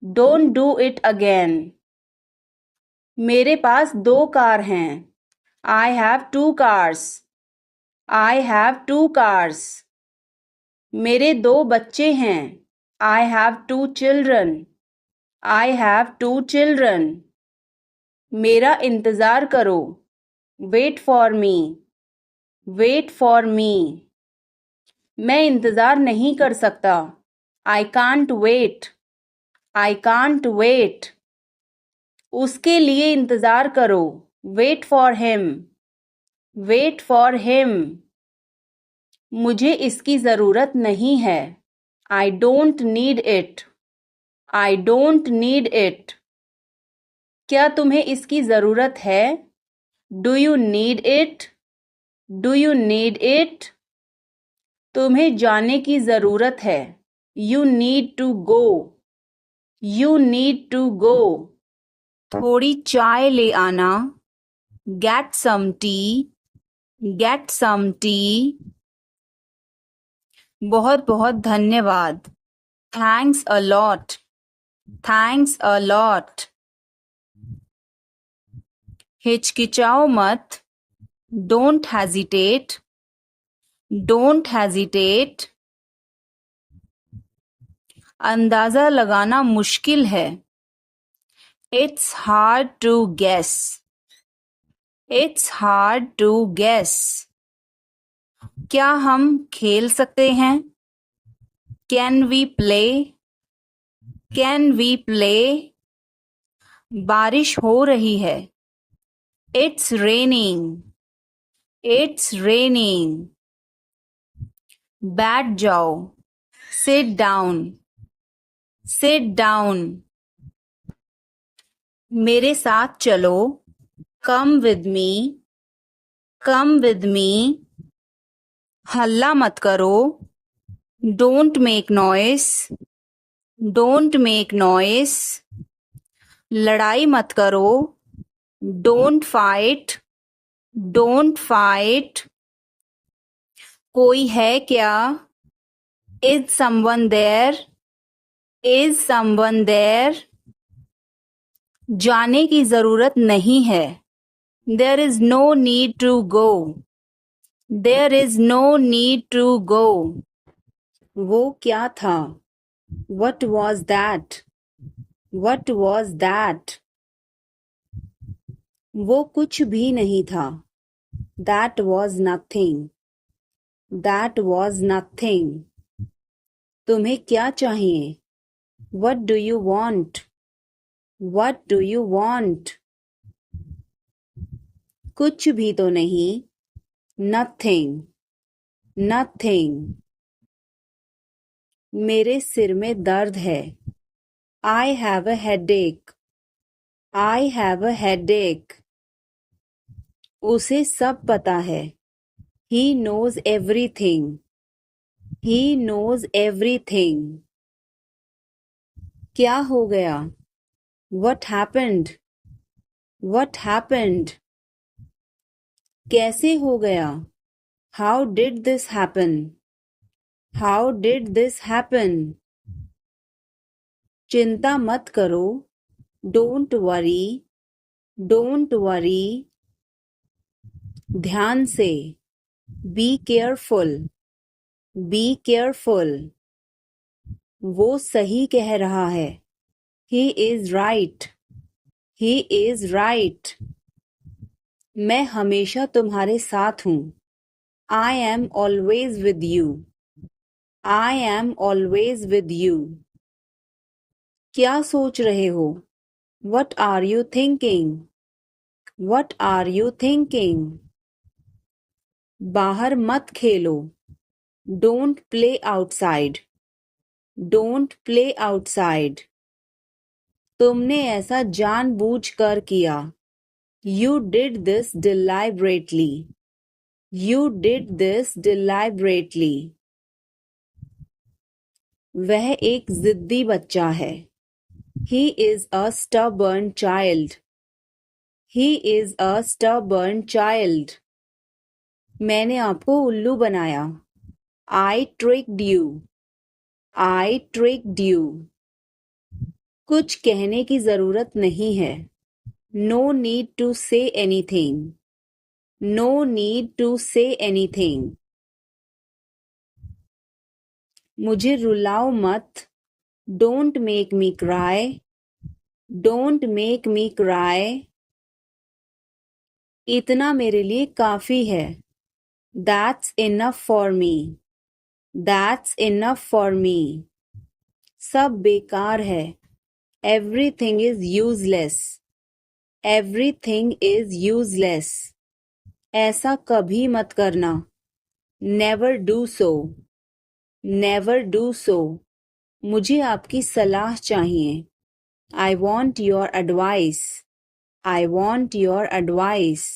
Don't do it again. मेरे पास 2 कार हैं. I have 2 cars. I have 2 cars. मेरे 2 बच्चे हैं. I have 2 children. I have 2 children. मेरा इंतज़ार करो. Wait for me. Wait for me. मैं इंतज़ार नहीं कर सकता. I can't wait. I can't wait. उसके लिए इंतज़ार करो. Wait for him. Wait for him. मुझे इसकी ज़रूरत नहीं है. I don't need it. I don't need it. क्या तुम्हें इसकी ज़रूरत है? Do you need it? Do you need it? तुम्हें जाने की ज़रूरत है. You need to go. You need to go. थोड़ी चाय ले आना. Get some tea. Get some tea. बहुत बहुत धन्यवाद. Thanks a lot. Thanks a lot. हिचकिचाओ मत. Don't hesitate. Don't hesitate. अंदाज़ा लगाना मुश्किल है. It's hard to guess. It's hard to guess. क्या हम खेल सकते हैं? Can we play? Can we play? बारिश हो रही है. It's raining. It's raining. बैठ जाओ. Sit down. Sit down. मेरे साथ चलो. Come with me. Come with me, हल्ला मत करो, don't make noise, don't make noise, लड़ाई मत करो, डोंट फाइट, डोंट फाइट, कोई है क्या, is someone there, is someone there, जाने की जरूरत नहीं है, there is no need to go, there is no need to go, वो क्या था, what was that, what was that, वो कुछ भी नहीं था, that was nothing, that was nothing, तुम्हें क्या चाहिए, what do you want, what do you want, कुछ भी तो नहीं, nothing, nothing, मेरे सिर में दर्द है, I have a headache, I have a headache, उसे सब पता है, he knows everything, he knows everything, क्या हो गया, what happened, what happened, कैसे हो गया, how did this happen, how did this happen, चिंता मत करो, don't worry, don't worry, ध्यान से, be careful, be careful, वो सही कह रहा है, he is right, he is right, मैं हमेशा तुम्हारे साथ हूँ, I am always with you, I am always with you, क्या सोच रहे हो, what are you thinking, what are you thinking, बाहर मत खेलो, don't play outside, don't play outside, तुमने ऐसा जानबूझकर किया, you did this deliberately, you did this deliberately, वह एक जिद्दी बच्चा है, he is a stubborn child, he is a stubborn child, मैंने आपको उल्लू बनाया, I tricked you, I tricked you, कुछ कहने की जरूरत नहीं है, no need to say anything, no need to say anything, मुझे रुलाओ मत, don't make me cry, don't make me cry, इतना मेरे लिए काफी है, that's enough for me, that's enough for me, सब बेकार है, everything is useless, everything is useless, ऐसा कभी मत करना, never do so, never do so, मुझे आपकी सलाह चाहिए, I want your advice, I want your advice,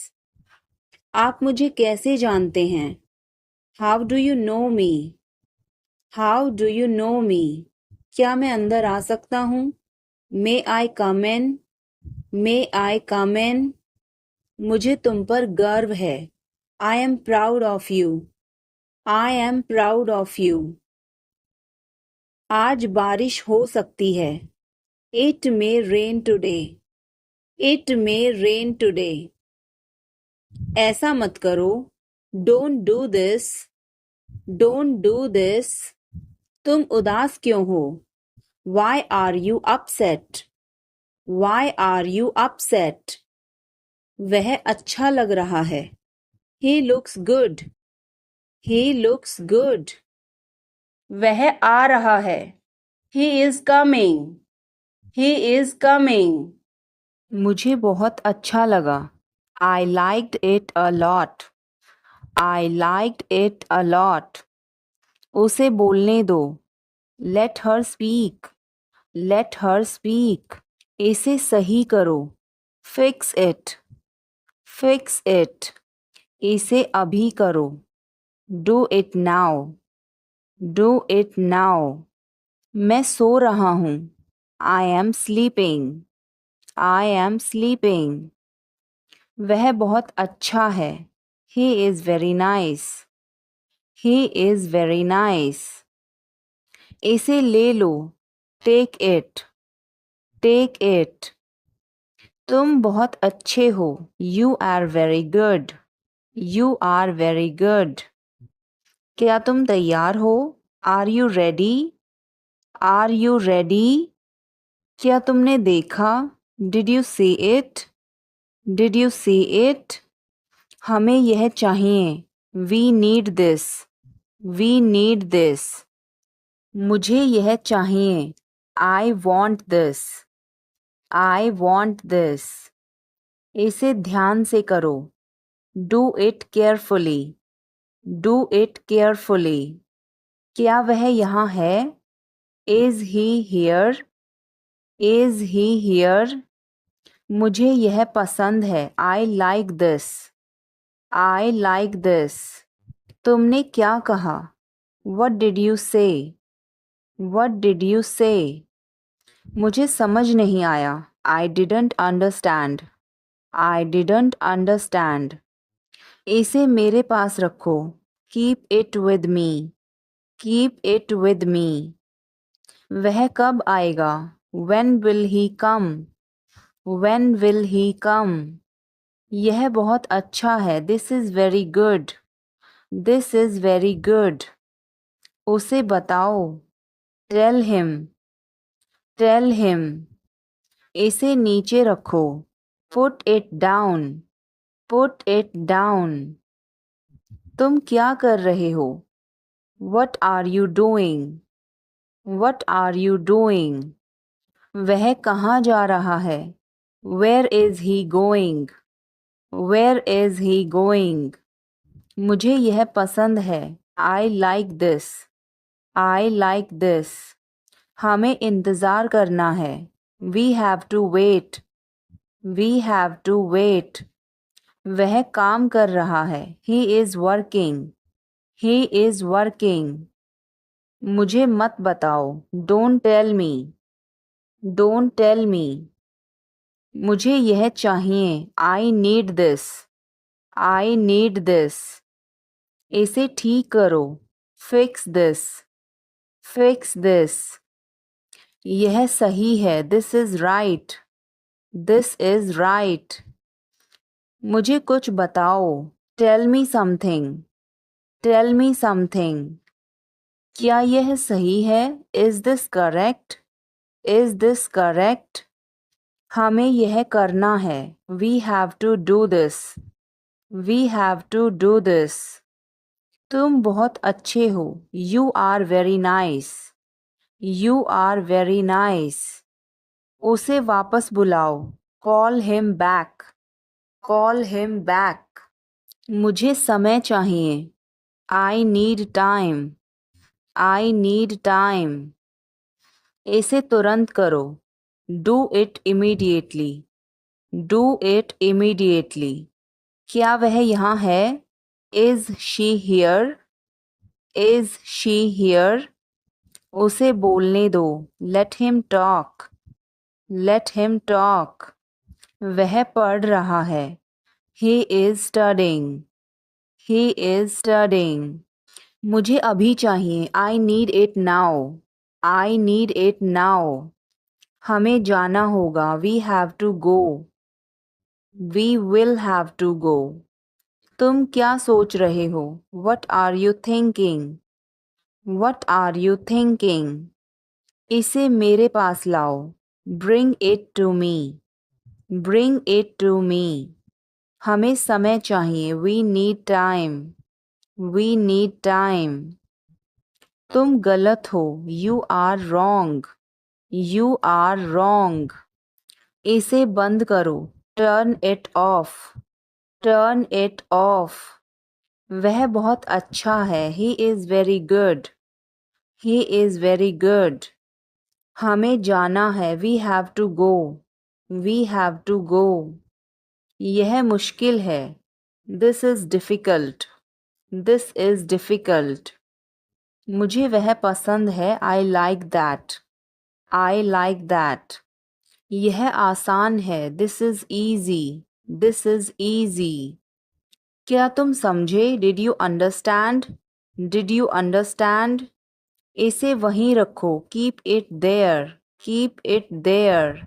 आप मुझे कैसे जानते हैं, how do you know me, how do you know me, क्या मैं अंदर आ सकता हूँ, may I come in, may I come in, मुझे तुम पर गर्व है, I am proud of you, I am proud of you, आज बारिश हो सकती है, it may rain today, it may rain today, ऐसा मत करो, don't do this, don't do this, तुम उदास क्यों हो, why are you upset, why are you upset, वह अच्छा लग रहा है, he looks good, he looks good, वह आ रहा है, he is coming, he is coming, मुझे बहुत अच्छा लगा, I liked it a lot, I liked it a lot, उसे बोलने दो, let her speak, let her speak, इसे सही करो, fix it, fix it, इसे अभी करो। Do it now. Do it now. मैं सो रहा हूँ। I am sleeping. I am sleeping. वह बहुत अच्छा है। He is very nice. He is very nice. इसे ले लो। Take it. Take it. तुम बहुत अच्छे हो। You are very good. You are very good. क्या तुम तैयार हो? Are you ready? Are you ready? क्या तुमने देखा? Did you see it? Did you see it? हमें यह चाहिए। We need this. We need this. मुझे यह चाहिए। I want this. I want this. इसे ध्यान से करो। Do it carefully. Do it carefully. क्या वह यहाँ है? Is he here? Is he here? मुझे यह पसंद है। I like this. I like this. तुमने क्या कहा? What did you say? What did you say? मुझे समझ नहीं आया। I didn't understand. I didn't understand. इसे मेरे पास रखो। Keep it with me. Keep it with मी। वह कब आएगा? When will he come? When will he come? यह बहुत अच्छा है। This is very good. This is very good. उसे बताओ। Tell him. Tell him. इसे नीचे रखो। Put it down. Put it down. तुम क्या कर रहे हो? What are you doing? What are you doing? वह कहाँ जा रहा है? Where is he going? Where is he going? मुझे यह पसंद है। I like this. I like this. हमें इंतज़ार करना है। We have to wait. We have to wait. वह काम कर रहा है। He is working. He is working. मुझे मत बताओ। Don't tell me. Don't tell me. मुझे यह चाहिए। I need this. I need this. इसे ठीक करो। Fix this. Fix this. यह सही है। This is right. This is right. मुझे कुछ बताओ। Tell me something. Tell me something. क्या यह सही है? Is this correct? Is this correct? हमें यह करना है। We have to do this. We have to do this. तुम बहुत अच्छे हो। You are very nice. You are very nice. उसे वापस बुलाओ। Call him back. Call him back. मुझे समय चाहिए। I need time. I need time. इसे तुरंत करो। Do it immediately. Do it immediately. क्या वह यहाँ है? Is she here? Is she here? उसे बोलने दो। Let him talk. Let him talk. वह पढ़ रहा है। He is studying. He is studying. मुझे अभी चाहिए। I need it now. I need it now. हमें जाना होगा। We have to go. We will have to go. तुम क्या सोच रहे हो? What are you thinking? What are you thinking? इसे मेरे पास लाओ। Bring it to me. Bring it to me. हमें समय चाहिए। We need time. We need time. तुम गलत हो। You are wrong. You are wrong. इसे बंद करो। Turn it off. Turn it off. वह बहुत अच्छा है। He is very good. He is very good. हमें जाना है। We have to go. We have to go. यह मुश्किल है। This is difficult. This is difficult. मुझे वह पसंद है. I like that. I like that. यह आसान है. This is easy. This is easy. क्या तुम समझे? Did you understand? Did you understand? इसे वहीं रखो. Keep it there. Keep it there.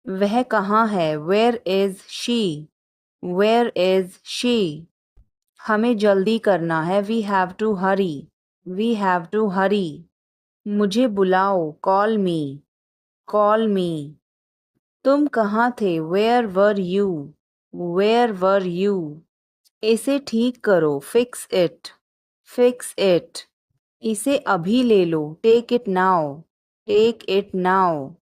वह कहाँ है? Where is she? Where is she? हमें जल्दी करना है. We have to hurry. We have to hurry. मुझे बुलाओ. Call me. Call me. तुम कहाँ थे? Where were you? Where were you? इसे ठीक करो. Fix it. Fix it. इसे अभी ले लो. Take it now. Take it now.